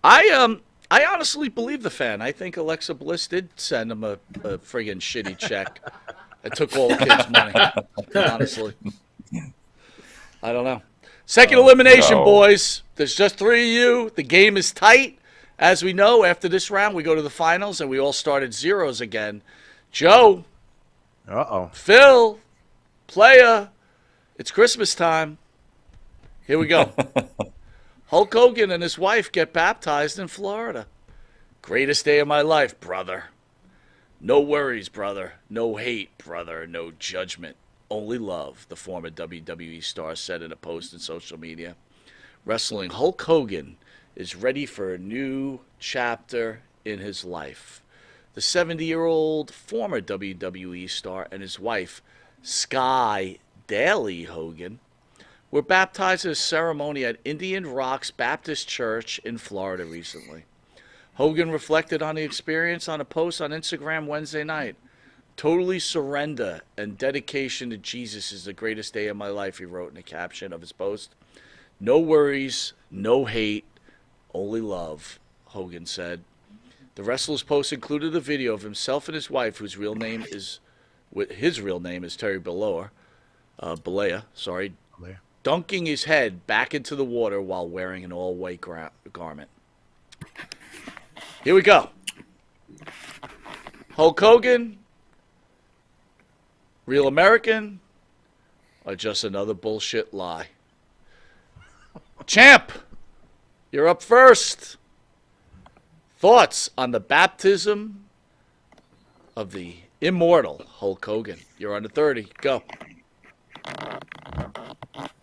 And I honestly believe the fan. I think Alexa Bliss did send him a friggin' shitty check and took all the kids' money. Honestly, I don't know. Second elimination, no. boys. There's just 3 of you. The game is tight. As we know, after this round, we go to the finals, and we all start at zeros again. Joe, Uh-oh. Phil, Playa, it's Christmas time. Here we go. Hulk Hogan and his wife get baptized in Florida. Greatest day of my life, brother. No worries, brother. No hate, brother. No judgment. Only love, the former WWE star said in a post in social media. Wrestling Hulk Hogan is ready for a new chapter in his life. The 70-year-old former WWE star and his wife, Sky Daly Hogan, were baptized at a ceremony at Indian Rocks Baptist Church in Florida recently. Hogan reflected on the experience on a post on Instagram Wednesday night. Totally surrender and dedication to Jesus is the greatest day of my life, he wrote in the caption of his post. No worries, no hate, only love, Hogan said. The wrestler's post included a video of himself and his wife, his real name is Terry Bollea, dunking his head back into the water while wearing an all-white garment. Here we go. Hulk Hogan, real American, or just another bullshit lie? Champ, you're up first. Thoughts on the baptism of the immortal Hulk Hogan? You're on the 30. Go.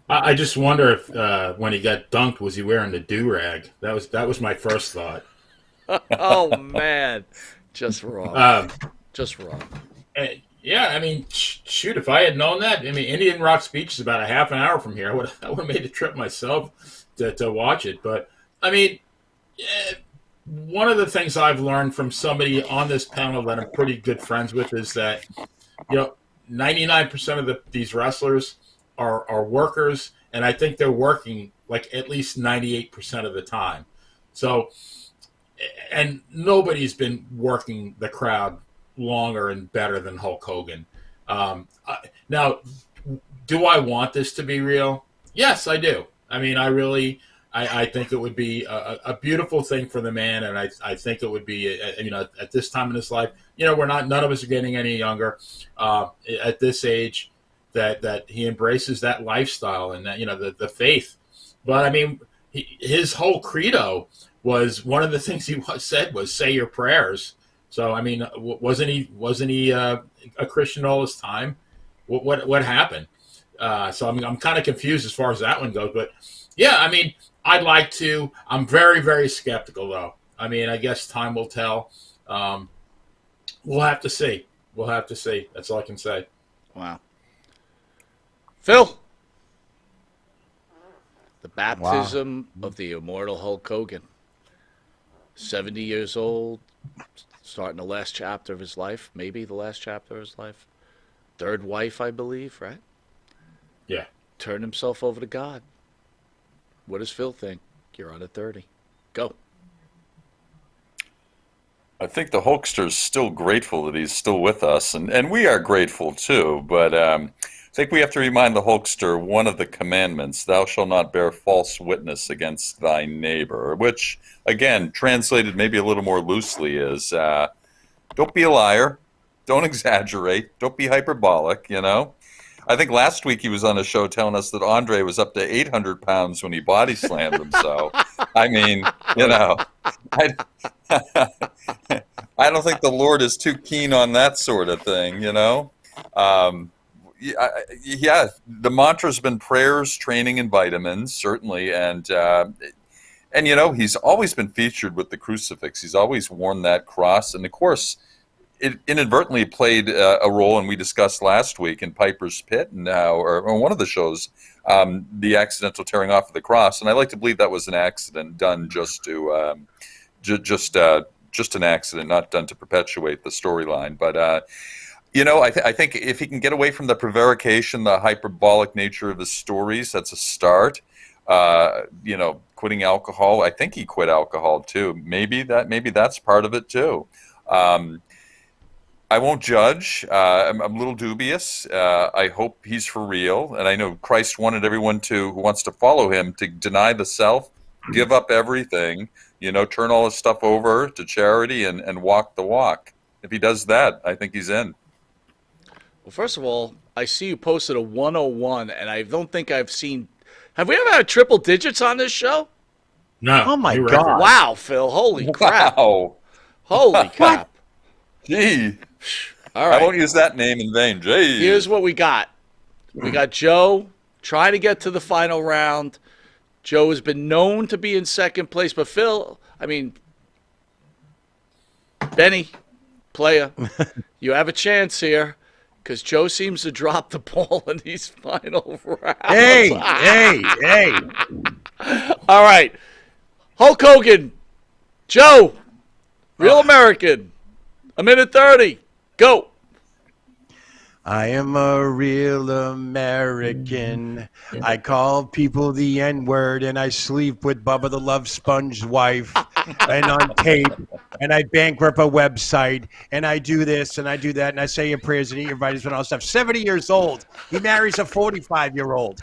I just wonder if when he got dunked, was he wearing the do-rag? That was my first thought. Oh, man. Just wrong. Just wrong. Yeah, I mean, shoot, if I had known that, I mean, Indian Rocks Beach is about a half an hour from here. I would have made the trip myself to watch it. But, I mean, one of the things I've learned from somebody on this panel that I'm pretty good friends with is that, 99% of these wrestlers are workers, and I think they're working like at least 98% of the time. So, and nobody's been working the crowd longer and better than Hulk Hogan. Now, do I want this to be real? Yes, I do. I mean, I think it would be a beautiful thing for the man, and I think it would be, at this time in his life, none of us are getting any younger. At this age, that he embraces that lifestyle and that, the faith. But I mean, his whole credo was, one of the things he said was, "Say your prayers." So I mean, wasn't he a Christian all his time? What happened? So I'm kind of confused as far as that one goes. But yeah, I mean, I'd like to. I'm very, very skeptical, though. I mean, I guess time will tell. We'll have to see. We'll have to see. That's all I can say. Wow. Phil. The baptism of the immortal Hulk Hogan. 70 years old, starting the last chapter of his life, maybe the last chapter of his life. Third wife, I believe, right? Yeah. Turned himself over to God. What does Phil think? You're on at 30. Go. I think the Hulkster's still grateful that he's still with us, and we are grateful too, but I think we have to remind the Hulkster one of the commandments, "Thou shalt not bear false witness against thy neighbor," which, again, translated maybe a little more loosely is, don't be a liar, don't exaggerate, don't be hyperbolic, I think last week he was on a show telling us that Andre was up to 800 pounds when he body slammed him, so, I mean, I don't think the Lord is too keen on that sort of thing, Yeah, the mantra's been prayers, training, and vitamins, certainly, and he's always been featured with the crucifix. He's always worn that cross, and of course, it inadvertently played a role, and we discussed last week in Piper's Pit, or on one of the shows, the accidental tearing off of the cross, and I like to believe that was an accident done just to just an accident, not done to perpetuate the storyline, but. I think if he can get away from the prevarication, the hyperbolic nature of his stories, that's a start. Quitting alcohol. I think he quit alcohol too. Maybe that's part of it too. I won't judge. I'm a little dubious. I hope he's for real, and I know Christ wanted everyone who wants to follow him to deny the self, give up everything. Turn all his stuff over to charity and walk the walk. If he does that, I think he's in. Well, first of all, I see you posted a 101, and I don't think I've seen. Have we ever had triple digits on this show? No. Oh my new God. record. Wow, Phil. Holy crap. Wow. Holy crap. Gee. All right. I won't use that name in vain. Gee. Here's what we got. We got Joe trying to get to the final round. Joe has been known to be in second place, but Phil, Benny, player, you have a chance here. Because Joe seems to drop the ball in these final rounds. Hey. All right. Hulk Hogan. Joe. Real American. A minute 30. Go. I am a real American. I call people the N-word, and I sleep with Bubba the Love Sponge's wife, and on tape, and I bankrupt a website, and I do this, and I do that, and I say your prayers and eat your vitamins and all that stuff. 70 years old. He marries a 45-year-old.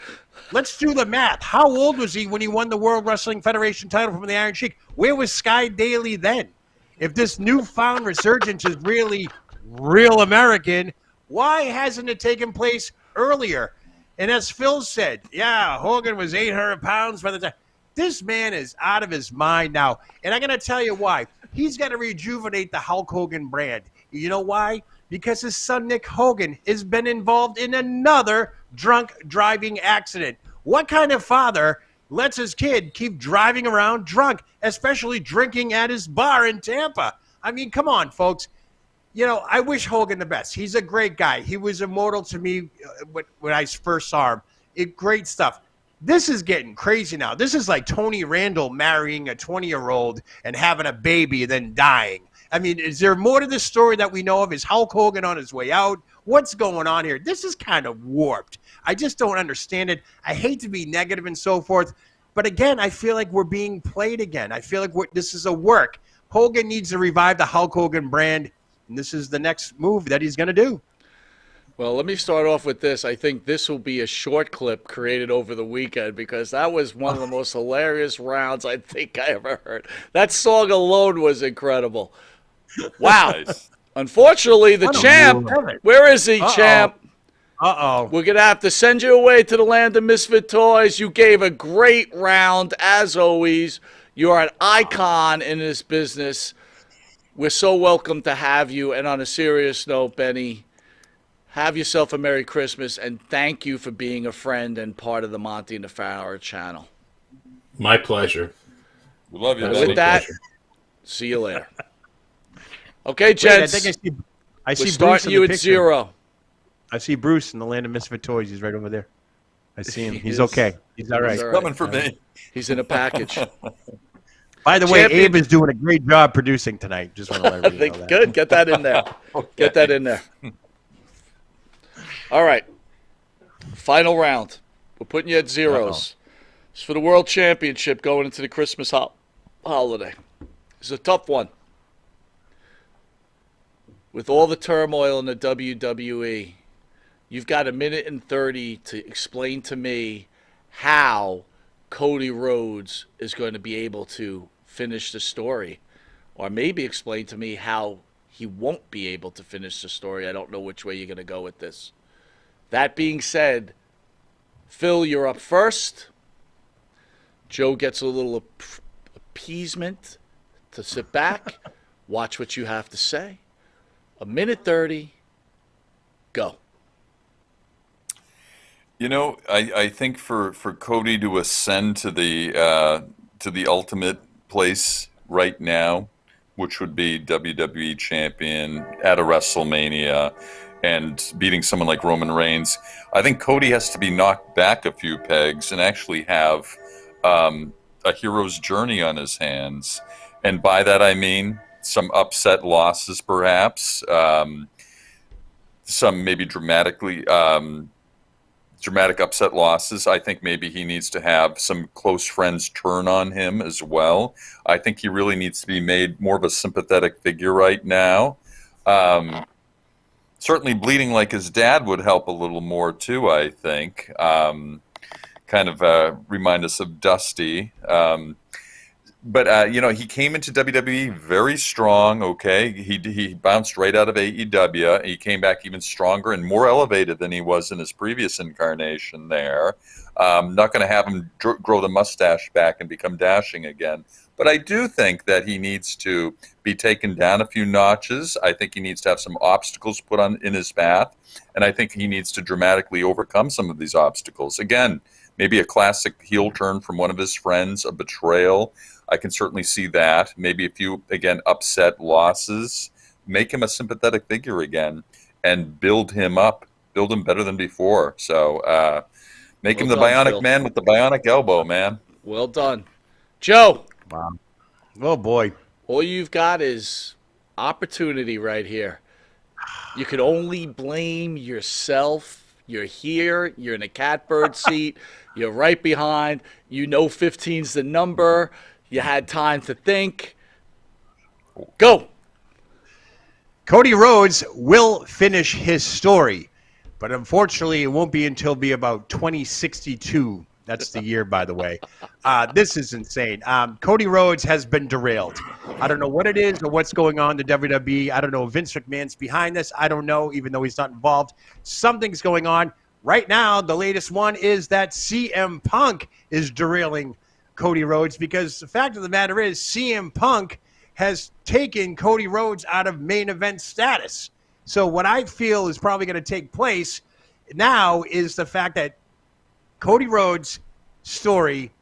Let's do the math. How old was he when he won the World Wrestling Federation title from the Iron Sheik? Where was Sky Daly then? If this newfound resurgence is really real American, why hasn't it taken place earlier? And as Phil said, yeah, Hogan was 800 pounds by the time. This man is out of his mind now. And I'm going to tell you why. He's got to rejuvenate the Hulk Hogan brand. You know why? Because his son, Nick Hogan, has been involved in another drunk driving accident. What kind of father lets his kid keep driving around drunk, especially drinking at his bar in Tampa? I mean, come on, folks. I wish Hogan the best. He's a great guy. He was immortal to me when I first saw him. Great stuff. This is getting crazy now. This is like Tony Randall marrying a 20-year-old and having a baby and then dying. I mean, is there more to this story that we know of? Is Hulk Hogan on his way out? What's going on here? This is kind of warped. I just don't understand it. I hate to be negative and so forth. But again, I feel like we're being played again. I feel like this is a work. Hogan needs to revive the Hulk Hogan brand, and this is the next move that he's going to do. Well, let me start off with this. I think this will be a short clip created over the weekend because that was one of the most hilarious rounds I think I ever heard. That song alone was incredible. Wow. Nice. Unfortunately, the champ, where is he, champ? Uh-oh. We're going to have to send you away to the land of misfit toys. You gave a great round, as always. You are an icon in this business. We're so welcome to have you. And on a serious note, Benny, have yourself a Merry Christmas, and thank you for being a friend and part of the Monte The Pharaoh channel. My pleasure. We love you, And Benny. with that, see you later. Okay, gents. Wait, I think I see we're Bruce starting in you the at picture. 0. I see Bruce in the land of misfit toys. He's right over there. I see him. He He's is. okay. He's all right. He's all right. Coming for me. He's in a package. By the way, Champion- Abe is doing a great job producing tonight. Just want to let everybody know that. Good. Get that in there. Get that in there. All right. Final round. We're putting you at zeros. It's for the World Championship going into the Christmas holiday. It's a tough one. With all the turmoil in the WWE, you've got 1:30 to explain to me how Cody Rhodes is going to be able to finish the story. Or maybe explain to me how he won't be able to finish the story. I don't know which way you're going to go with this. That being said, Phil, you're up first. Joe gets a little appeasement to sit back, watch what you have to say. 1:30, go. You know, I think for Cody to ascend to the ultimate place right now, which would be WWE champion at a WrestleMania and beating someone like Roman Reigns, I think Cody has to be knocked back a few pegs and actually have a hero's journey on his hands. And by that I mean some upset losses, perhaps, some maybe dramatic upset losses. I think maybe he needs to have some close friends turn on him as well. I think he really needs to be made more of a sympathetic figure right now. Certainly bleeding like his dad would help a little more too, I think. Kind of remind us of Dusty. But he came into WWE very strong, okay? He bounced right out of AEW. He came back even stronger and more elevated than he was in his previous incarnation there. Not going to have him grow the mustache back and become dashing again. But I do think that he needs to be taken down a few notches. I think he needs to have some obstacles put in his path. And I think he needs to dramatically overcome some of these obstacles. Again, maybe a classic heel turn from one of his friends, a betrayal. I can certainly see that. Maybe a few, again, upset losses. Make him a sympathetic figure again and build him up. Build him better than before. So make him the bionic Phil. man with the bionic elbow, man. Well done. Joe, Wow. Oh, boy. all you've got is opportunity right here. You could only blame yourself. You're here. You're in a catbird seat. You're right behind. You know 15's the number. You had time to think. Go. Cody Rhodes will finish his story, but unfortunately, it won't be until about 2062. That's the year, by the way. This is insane. Cody Rhodes has been derailed. I don't know what it is or what's going on in the WWE. I don't know if Vince McMahon's behind this. I don't know, even though he's not involved. Something's going on. Right now, the latest one is that CM Punk is derailing Cody Rhodes because the fact of the matter is CM Punk has taken Cody Rhodes out of main event status. So what I feel is probably going to take place now is the fact that Cody Rhodes' story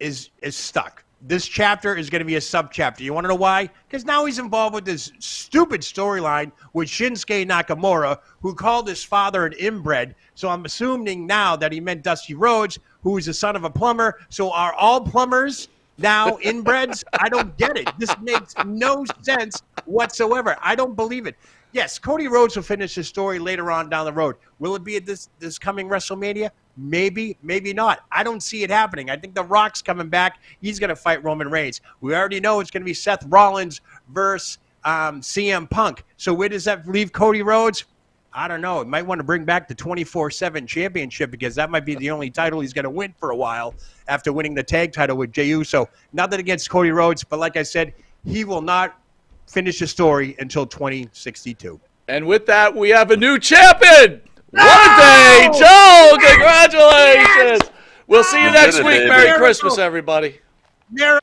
is stuck. this chapter is going to be a sub-chapter. You want to know why? Because now he's involved with this stupid storyline with Shinsuke Nakamura, who called his father an inbred. So I'm assuming now that he meant Dusty Rhodes, who is the son of a plumber. So are all plumbers now inbreds? I don't get it. This makes no sense whatsoever. I don't believe it. Yes, Cody Rhodes will finish his story later on down the road. Will it be at this coming WrestleMania? Maybe, maybe not. I don't see it happening. I think The Rock's coming back. He's going to fight Roman Reigns. We already know it's going to be Seth Rollins versus CM Punk. So where does that leave Cody Rhodes? I don't know. It might want to bring back the 24/7 championship because that might be the only title he's going to win for a while after winning the tag title with Jey Uso. Nothing against Cody Rhodes, but like I said, he will not finish the story until 2062. And with that, we have a new champion. What a day, Joe! Congratulations. We'll see you next week. Merry Christmas, everybody. Merry